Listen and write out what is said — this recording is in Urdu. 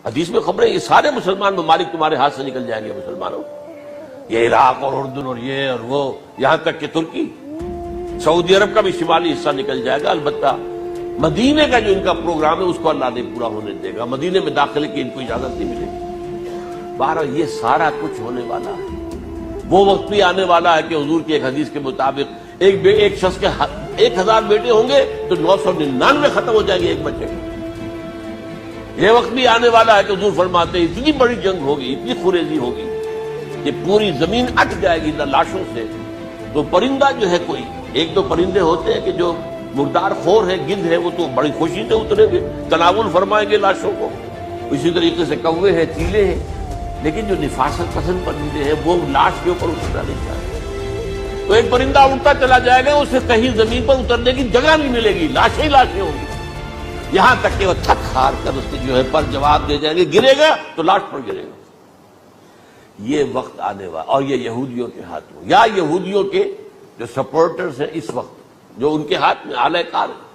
حدیث میں خبریں یہ سارے مسلمان ممالک تمہارے ہاتھ سے نکل جائیں گے مسلمانوں، یہ عراق اور اردن اور یہ اور وہ، یہاں تک کہ ترکی، سعودی عرب کا بھی شمالی حصہ نکل جائے گا۔ البتہ مدینے کا جو ان کا پروگرام ہے اس کو اللہ نہیں پورا ہونے دے گا، مدینے میں داخلے کی ان کو اجازت نہیں ملے گی۔ بہرحال یہ سارا کچھ ہونے والا ہے۔ وہ وقت بھی آنے والا ہے کہ حضور کی ایک حدیث کے مطابق ایک شخص کے 1000 بیٹے ہوں گے تو 999 ختم ہو جائیں گے ایک بچے کو۔ یہ وقت بھی آنے والا ہے کہ حضور فرماتے ہیں اتنی بڑی جنگ ہوگی، اتنی خونریزی ہوگی کہ پوری زمین اٹ جائے گی لاشوں سے۔ تو پرندہ جو ہے، کوئی ایک دو پرندے ہوتے ہیں کہ جو مردار خور ہے، گدھ ہے، وہ تو بڑی خوشی سے اتریں گے، تناول فرمائیں گے لاشوں کو۔ اسی طریقے سے کوے ہیں، چیلے ہیں، لیکن جو نفاست پسند پرندے ہیں وہ لاش کے اوپر اترنا نہیں چاہتے۔ تو ایک پرندہ اڑتا چلا جائے گا، اسے کہیں زمین پر اترنے کی جگہ نہیں ملے گی، لاشیں ہی لاشیں ہوں گی، یہاں تک کہ وہ تھک ہار کر اس کے جو ہے پر جواب دے جائیں گے، گرے گا تو لاش پر گرے گا۔ یہ وقت آنے والا، اور یہ یہودیوں کے ہاتھ میں، یا یہودیوں کے جو سپورٹرز ہیں اس وقت، جو ان کے ہاتھ میں آلہ کار ہے۔